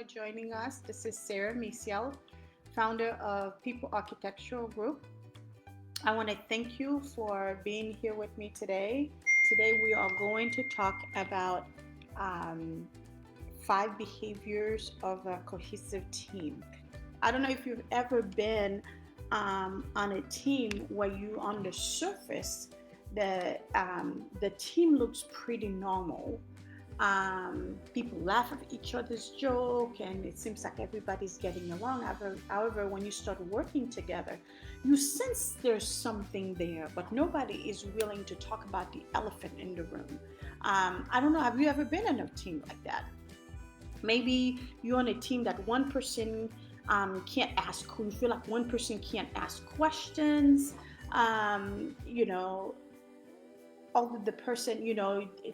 for joining us. This is Sarah Misiel, founder of People Architectural Group. I want to thank you for being here with me today. Today, we are going to talk about um, 5 behaviors of a cohesive team. I don't know if you've ever been on a team where you, on the surface, the team looks pretty normal. People laugh at each other's joke, and it seems like everybody's getting along. However, when you start working together, you sense there's something there, but nobody is willing to talk about the elephant in the room. I don't know. Have you ever been on a team like that? Maybe you're on a team that one person can't ask, who you feel like one person can't ask questions. You know, all of the person,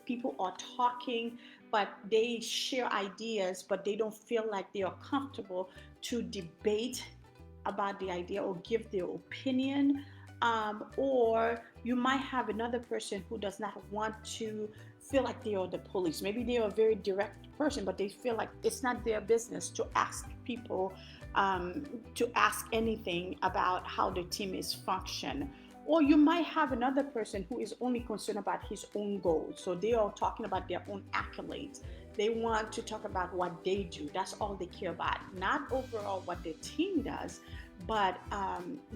people are talking, but they share ideas, but they don't feel like they are comfortable to debate about the idea or give their opinion. Or you might have another person who does not want to feel like they are the police. Maybe they are a very direct person, but they feel like it's not their business to ask people, to ask anything about how the team is function. Or you might have another person who is only concerned about his own goals. So they are talking about their own accolades. They want to talk about what they do. That's all they care about. Not overall what the team does, but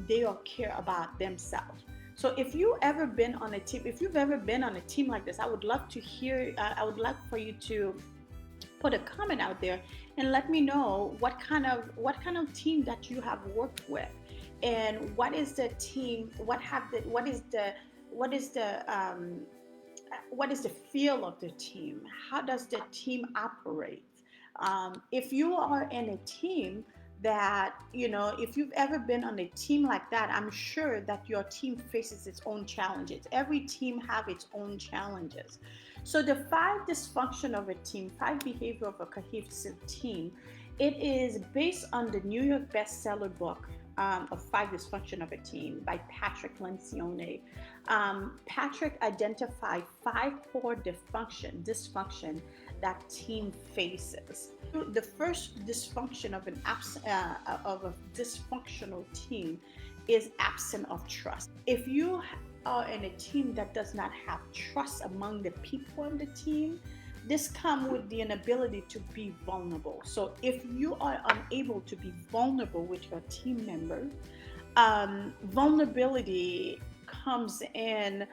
they all care about themselves. So if you ever been on a team, if you've ever been on a team like this, I would love to hear. I would like for you to put a comment out there and let me know what kind of team that you have worked with, and what is the team, what is the feel of the team, how does the team operate. If you are in a team that, if you've ever been on a team like that, I'm sure that your team faces its own challenges. Every team have its own challenges. So the 5 behavior of a cohesive team, it is based on the New York bestseller book, of 5 Dysfunction of a Team by Patrick Lencioni. Patrick identified 5 core dysfunction that team faces. The first dysfunction of a dysfunctional team is absence of trust. If you are in a team that does not have trust among the people on the team, this comes with the inability to be vulnerable. So if you are unable to be vulnerable with your team member, vulnerability comes in.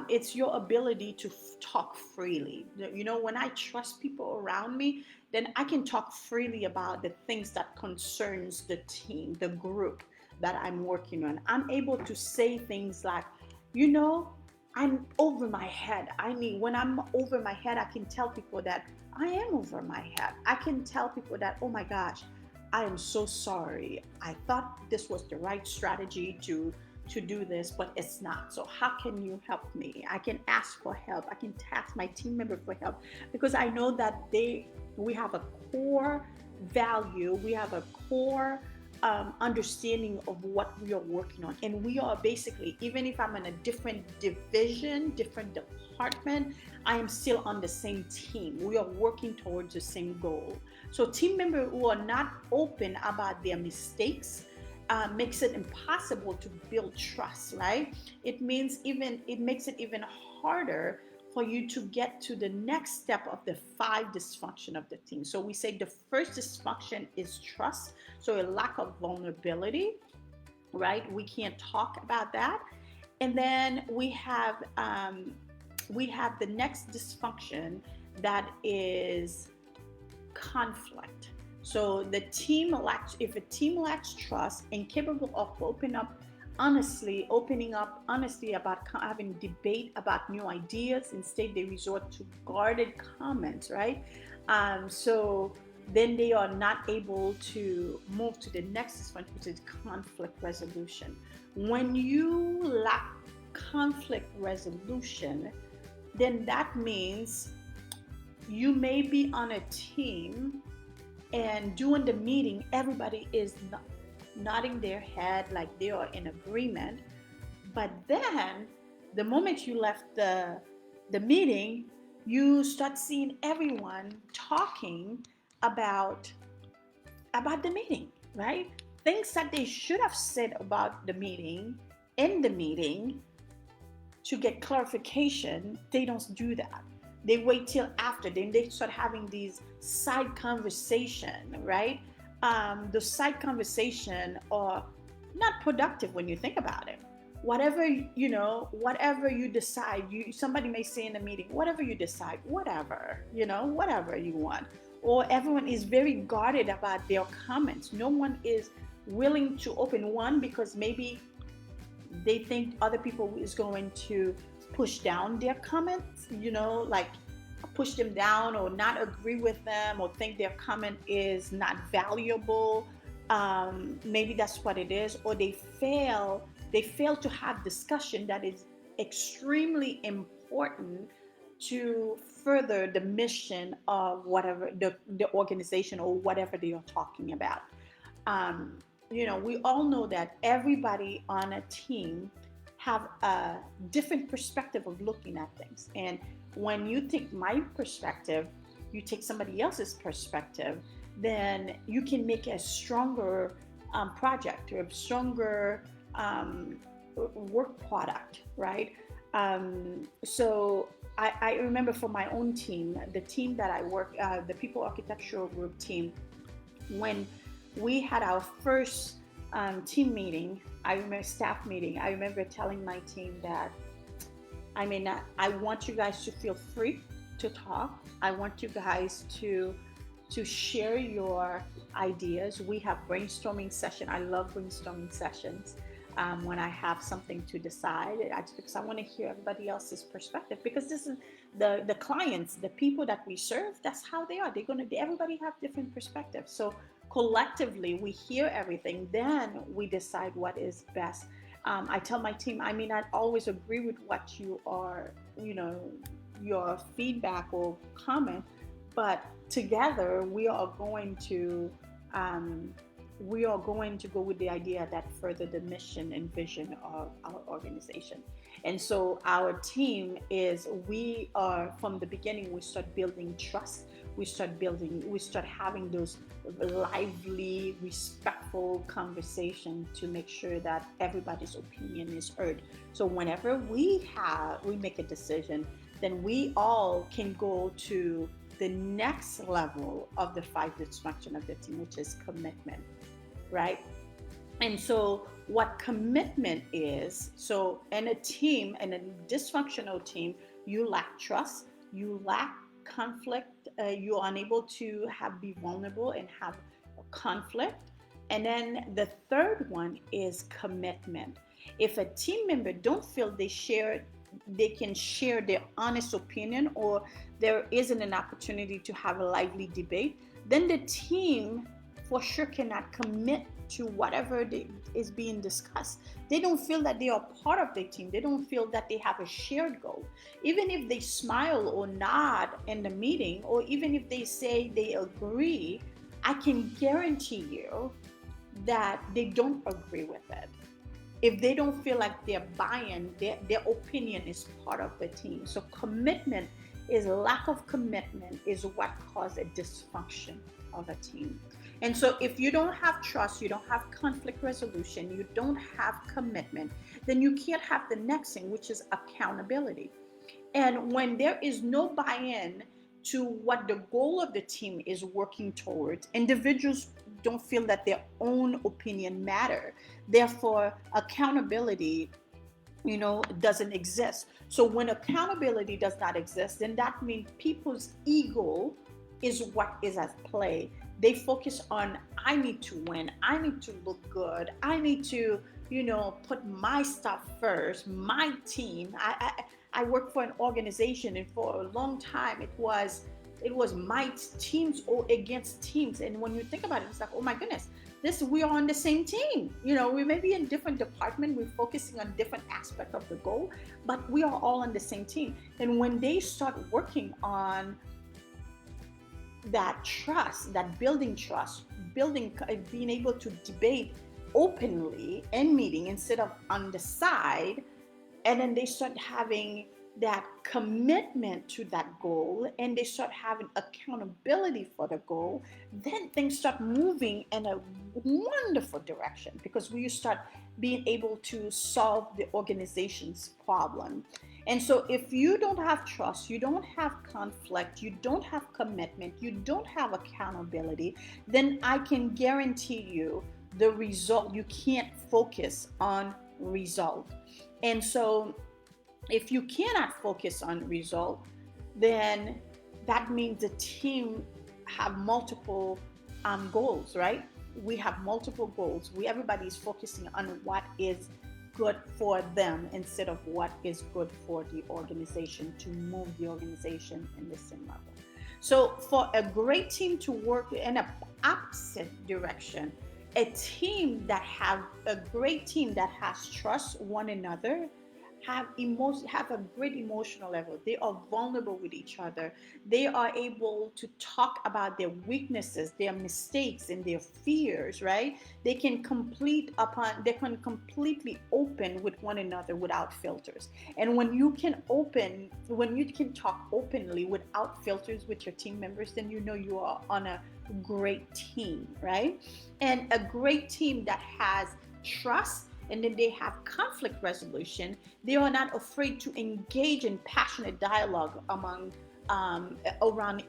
It's your ability to talk freely. When I trust people around me, then I can talk freely about the things that concerns the team, the group that I'm working on. I'm able to say things like, you know, I'm over my head. I mean, when I'm over my head, I can tell people that I am over my head. I can tell people that, oh my gosh, I am so sorry. I thought this was the right strategy to do this, but it's not. So how can you help me? I can ask for help. I can ask my team member for help, because I know that we have a core value, we have a core understanding of what we are working on. And we are basically, even if I'm in a different division, different department, I am still on the same team. We are working towards the same goal. So team members who are not open about their mistakes makes it impossible to build trust, right? It makes it even harder for you to get to the next step of the 5 dysfunction of the team. So we say the first dysfunction is trust, so a lack of vulnerability, right? We can't talk about that. And then we have the next dysfunction, that is conflict. So if a team lacks trust, incapable of opening up honestly about having debate about new ideas, instead they resort to guarded comments, right? So then they are not able to move to the next dysfunction, which is conflict resolution. When you lack conflict resolution, then that means you may be on a team, and during the meeting, everybody is nodding their head like they are in agreement. But then, the moment you left the meeting, you start seeing everyone talking about the meeting, right? Things that they should have said about the meeting in the meeting to get clarification, they don't do that. They wait till after, then they start having these side conversation, right? The side conversation are not productive when you think about it. Whatever whatever you decide, somebody may say in a meeting, whatever you decide, whatever, whatever you want. Or everyone is very guarded about their comments. No one is willing to open one because maybe they think other people is going to push down their comments, like push them down or not agree with them or think their comment is not valuable. Maybe that's what it is. Or they fail to have discussion that is extremely important to further the mission of whatever the organization or whatever they are talking about. um, we all know that everybody on a team have a different perspective of looking at things. And when you take my perspective, you take somebody else's perspective, then you can make a stronger project or a stronger work product, right? So I remember for my own team, the team that I work, the People Architectural Group team, when we had our first team meeting, I remember staff meeting, I remember telling my team that I want you guys to feel free to talk. I want you guys to share your ideas. We have brainstorming session. I love brainstorming sessions. When I have something to decide, because I want to hear everybody else's perspective. Because this is the clients, the people that we serve. That's how they are. Everybody have different perspectives. So collectively, we hear everything. Then we decide what is best. I tell my team, I may not always agree with what you are, your feedback or comment, but together we are going to go with the idea that further the mission and vision of our organization. And so our team we are, from the beginning, we start building trust. We start having those lively, respectful conversation to make sure that everybody's opinion is heard. So whenever we make a decision, then we all can go to the next level of the 5 dysfunction of the team, which is commitment, right? And so what commitment is, so in a team, in a dysfunctional team, you lack trust, you lack conflict, you're unable to be vulnerable and have conflict. And then the third one is commitment. If a team member don't feel they can share their honest opinion, or there isn't an opportunity to have a lively debate, then the team for sure cannot commit to whatever is being discussed. They don't feel that they are part of the team. They don't feel that they have a shared goal. Even if they smile or nod in the meeting, or even if they say they agree, I can guarantee you that they don't agree with it. If they don't feel like they're buying, their opinion is part of the team. So lack of commitment is what causes a dysfunction of a team. And so if you don't have trust, you don't have conflict resolution, you don't have commitment, then you can't have the next thing, which is accountability. And when there is no buy-in to what the goal of the team is working towards, individuals don't feel that their own opinion matter. Therefore, accountability, doesn't exist. So when accountability does not exist, then that means people's ego is what is at play. They focus on, I need to win, I need to look good, I need to, put my stuff first, my team. I work for an organization, and for a long time it was my teams or against teams. And when you think about it, it's like, oh my goodness, we are on the same team. We may be in different department, we're focusing on different aspects of the goal, but we are all on the same team. And when they start working on that trust, that building trust, being able to debate openly in meeting instead of on the side, and then they start having that commitment to that goal and they start having accountability for the goal, then things start moving in a wonderful direction because we start being able to solve the organization's problem. And so, if you don't have trust, you don't have conflict, you don't have commitment, you don't have accountability, then I can guarantee you the result, you can't focus on result. And so, if you cannot focus on result, then that means the team have multiple goals, right? We have multiple goals. Everybody is focusing on what is good for them instead of what is good for the organization to move the organization in the same level. So for a great team to work in an opposite direction, a great team that has trust one another, have a great emotional level. They are vulnerable with each other. They are able to talk about their weaknesses, their mistakes, and their fears, right? They can completely open with one another without filters. And when you can talk openly without filters with your team members, then you know you are on a great team, right? And a great team that has trust, and then they have conflict resolution. They are not afraid to engage in passionate dialogue around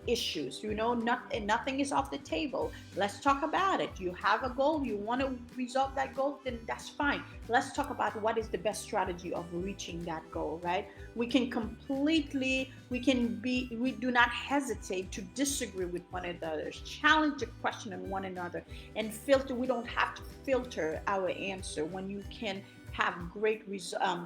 issues. Nothing is off the table. Let's talk about it. You have a goal, you want to resolve that goal, then that's fine. Let's talk about what is the best strategy of reaching that goal, right? We do not hesitate to disagree with one another, challenge the question on one another, and filter. We don't have to filter our answer when you can have great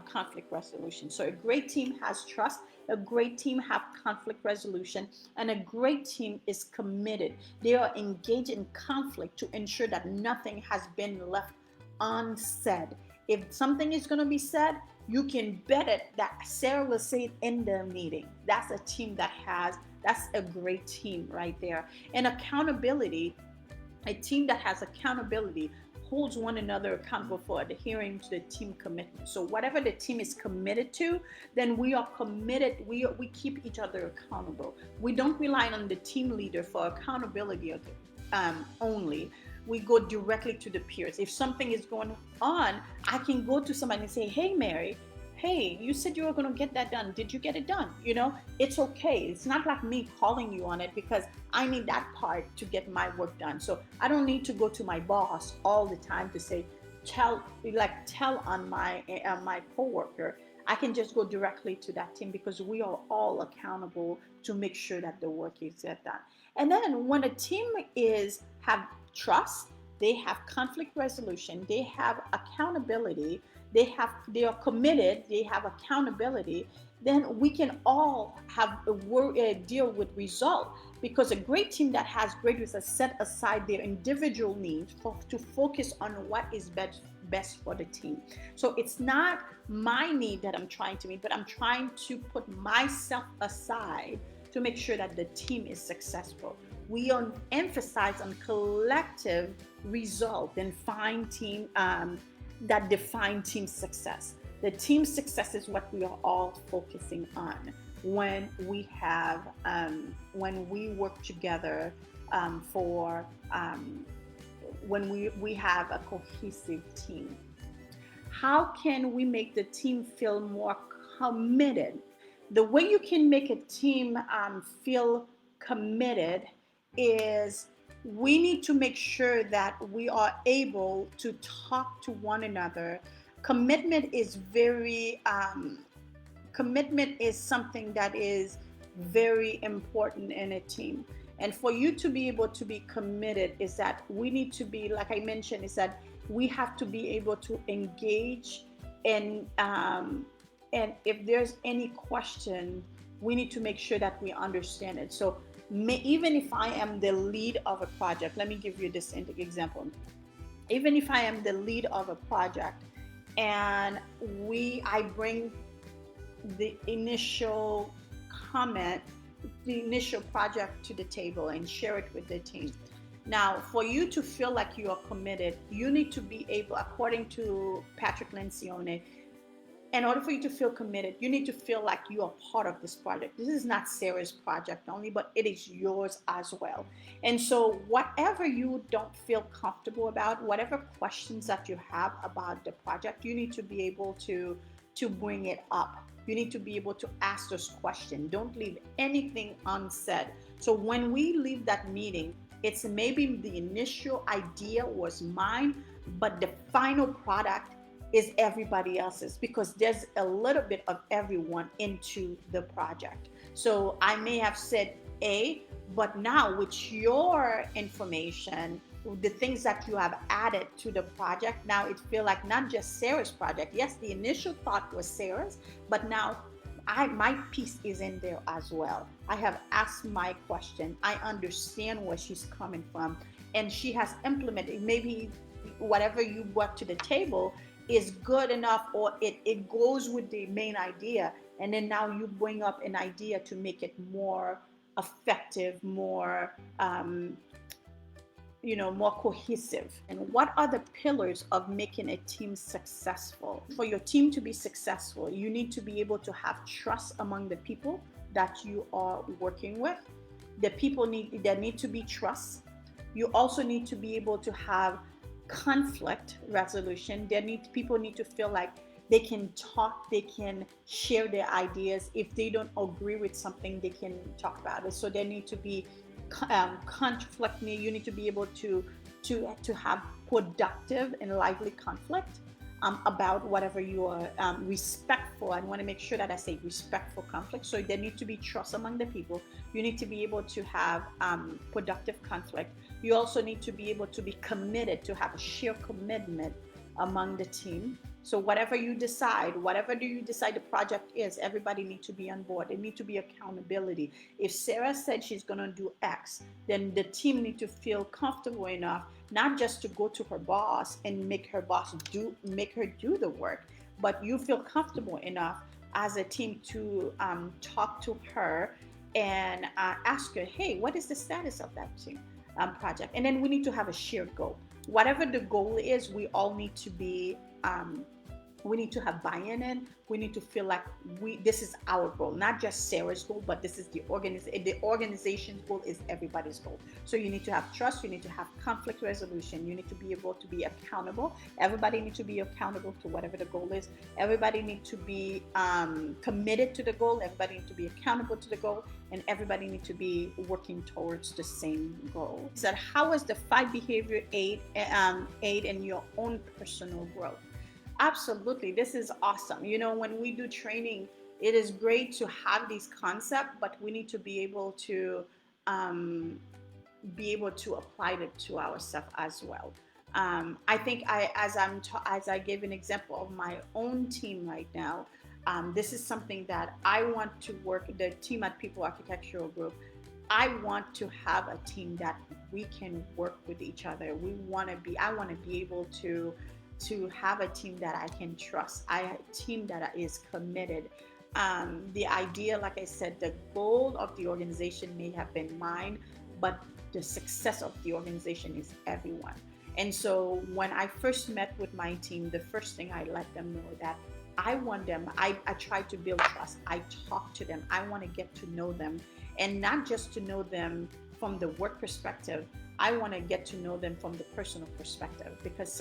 conflict resolution. So a great team has trust, a great team have conflict resolution, and a great team is committed. They are engaged in conflict to ensure that nothing has been left unsaid. If something is going to be said, you can bet it that Sarah will say it in the meeting. That's a great team right there. And accountability, a team that has accountability holds one another accountable for adhering to the team commitment. So whatever the team is committed to, then we are committed. We keep each other accountable. We don't rely on the team leader for accountability only. We go directly to the peers. If something is going on, I can go to somebody and say, "Hey, Mary, hey, you said you were going to get that done. Did you get it done?" It's okay. It's not like me calling you on it because I need that part to get my work done. So I don't need to go to my boss all the time to say, tell on my coworker. I can just go directly to that team because we are all accountable to make sure that the work is get done. And then when a team have trust, they have conflict resolution, they have accountability, they are committed, they have accountability, then we can all have deal with result, because a great team that has great results set aside their individual needs to focus on what is best for the team. So it's not my need that I'm trying to meet, but I'm trying to put myself aside to make sure that the team is successful. We emphasize on collective result and find team that define team success. The team success is what we are all focusing on when we work together when we have a cohesive team. How can we make the team feel more committed? The way you can make a team feel committed is we need to make sure that we are able to talk to one another. Commitment is something that is very important in a team. And for you to be able to be committed is that we need to be, like I mentioned, is that we have to be able to engage and if there's any question, we need to make sure that we understand it. So even if I am the lead of a project, let me give you this example. Even if I am the lead of a project and I bring the initial comment, the initial project to the table and share it with the team. Now, for you to feel like you are committed, you need to be able, according to Patrick Lencioni, in order for you to feel committed, you need to feel like you are part of this project. This is not Sarah's project only, but it is yours as well. And so, whatever you don't feel comfortable about, whatever questions that you have about the project, you need to be able to bring it up. You need to be able to ask those questions. Don't leave anything unsaid. So when we leave that meeting, it's maybe the initial idea was mine, but the final product is everybody else's, because there's a little bit of everyone into the project. So I may have said A, but now with your information, the things that you have added to the project, now it feels like not just Sarah's project. Yes, the initial thought was Sarah's, but now my piece is in there as well. I have asked my question. I understand where she's coming from, and she has implemented. Maybe whatever you brought to the table is good enough, or it goes with the main idea, and then now you bring up an idea to make it more effective, more more cohesive. And what are the pillars of making a team successful? For your team to be successful, you need to be able to have trust among the people that you are working with. There need to be trust. You also need to be able to have conflict resolution. People need to feel like they can talk, they can share their ideas. If they don't agree with something, they can talk about it. So there need to be conflict. You need to be able to have productive and lively conflict about whatever you are respectful. I want to make sure that I say respectful conflict. So there need to be trust among the people. You need to be able to have productive conflict. You also need to be able to be committed, to have a shared commitment among the team. So whatever you decide the project is, everybody needs to be on board. It needs to be accountability. If Sarah said she's going to do X, then the team need to feel comfortable enough, not just to go to her boss and make her do the work, but you feel comfortable enough as a team to talk to her and ask her, hey, what is the status of that team project? And then we need to have a shared goal. Whatever the goal is, we all need to be we need to have buy-in in. We need to feel like this is our goal, not just Sarah's goal, but this is the organization's goal, is everybody's goal. So you need to have trust, you need to have conflict resolution, you need to be able to be accountable. Everybody needs to be accountable to whatever the goal is. Everybody needs to be committed to the goal. Everybody needs to be accountable to the goal, and everybody needs to be working towards the same goal. So how is the 5 behavior aid in your own personal growth? Absolutely. This is awesome. When we do training, it is great to have these concepts, but we need to be able to apply it to ourselves as well. I think as I gave an example of my own team right now, this is something that I want to work, the team at People Architectural Group. I want to have a team that we can work with each other. I want to be able to have a team that I can trust, a team that is committed. The idea, like I said, the goal of the organization may have been mine, but the success of the organization is everyone. And so when I first met with my team, the first thing I let them know that I want them, I try to build trust. I talk to them. I want to get to know them, and not just to know them from the work perspective. I want to get to know them from the personal perspective, because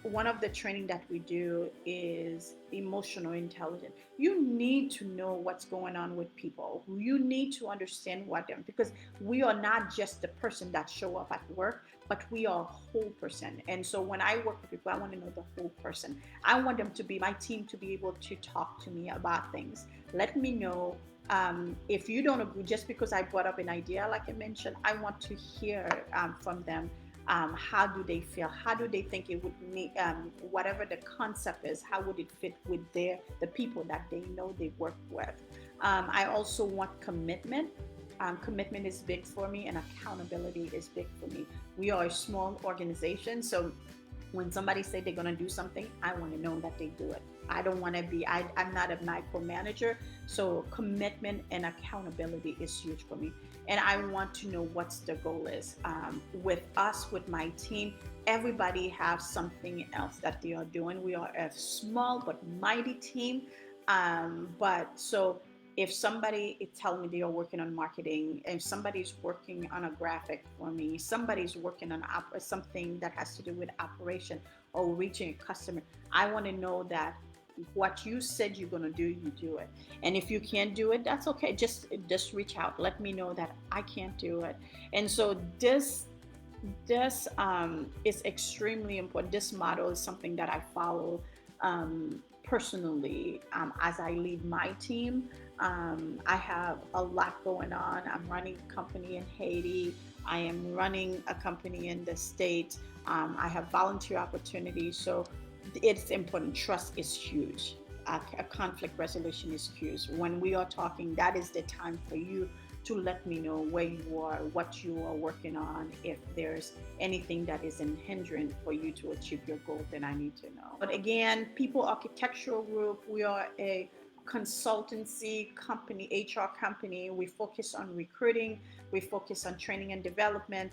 one of the training that we do is emotional intelligence. You need to know what's going on with people. You need to understand because we are not just the person that show up at work, but we are a whole person. And so when I work with people, I want to know the whole person. I want my team to be able to talk to me about things. Let me know if you don't agree. Just because I brought up an idea, like I mentioned, I want to hear from them. How do they feel? How do they think it would meet, whatever the concept is, how would it fit with the people that they know they work with? I also want commitment. Commitment is big for me, and accountability is big for me. We are a small organization, so when somebody say they're going to do something, I want to know that they do it. I don't want to be, I'm not a micromanager. So commitment and accountability is huge for me. And I want to know what's the goal is. With us, with my team, everybody has something else that they are doing. We are a small but mighty team. But so if somebody is telling me they are working on marketing, if somebody's working on a graphic for me, somebody's working on something that has to do with operation or reaching a customer, I want to know that what you said you're going to do, you do it. And if you can't do it, that's okay. Just reach out, let me know that I can't do it. And so this is extremely important. This model is something that I follow personally as I lead my team. I have a lot going on. I'm running a company in Haiti. I am running a company in the States. I have volunteer opportunities. So it's important. Trust is huge. A conflict resolution is huge. When we are talking, that is the time for you to let me know where you are, what you are working on. If there's anything that is a hindrance for you to achieve your goal, then I need to know. But again, People Architectural Group, we are a consultancy company, HR company. We focus on recruiting, we focus on training and development.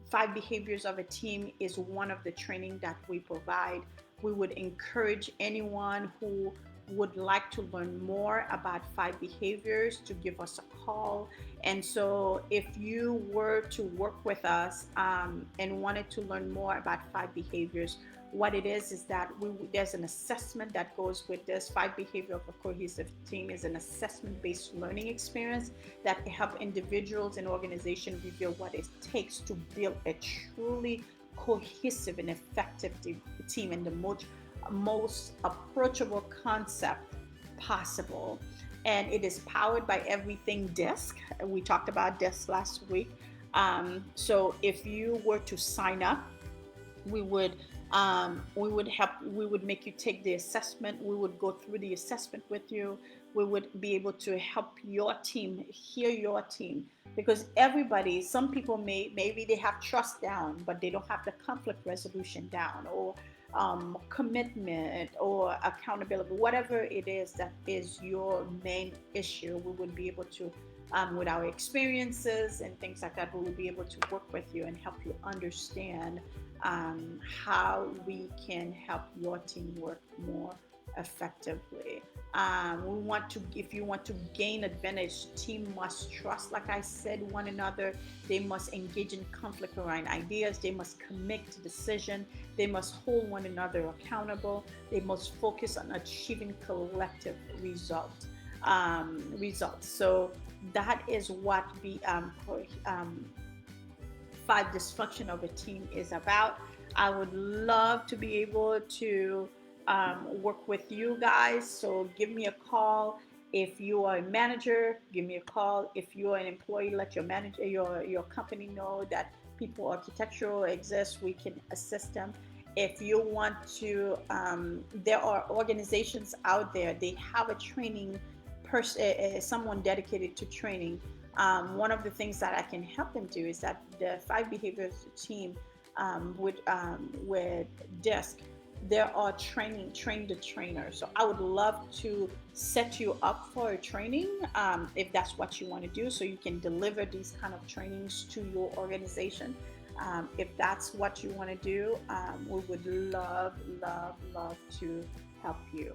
5 behaviors of a team is one of the training that we provide. We would encourage anyone who would like to learn more about 5 behaviors to give us a call. And so if you were to work with us and wanted to learn more about 5 behaviors, what it is that there's an assessment that goes with this. 5 behavior of a cohesive team is an assessment-based learning experience that help individuals and organizations reveal what it takes to build a truly cohesive and effective team in the most approachable concept possible. And it is powered by everything DISC. We talked about DISC last week. So if you were to sign up, we would make you take the assessment. We would go through the assessment with you. We would be able to help your team, hear your team, because everybody, some people maybe they have trust down, but they don't have the conflict resolution down, or commitment or accountability, whatever it is that is your main issue. We would be able to, with our experiences and things like that, we will be able to work with you and help you understand how we can help your team work more effectively. If you want to gain advantage, team must trust, like I said, one another. They must engage in conflict around ideas. They must commit to decision. They must hold one another accountable. They must focus on achieving collective results. So that is what the 5 dysfunction of a team is about. I would love to be able to work with you guys. So give me a call. If you are a manager, give me a call. If you are an employee, let your manager, your company know that People Architectural exists. We can assist them. If you want to, there are organizations out there. They have a training person, someone dedicated to training. One of the things that I can help them do is that the 5 behaviors team with DISC, there are train the trainer. So I would love to set you up for a training if that's what you want to do, so you can deliver these kind of trainings to your organization. If that's what you want to do, we would love to help you.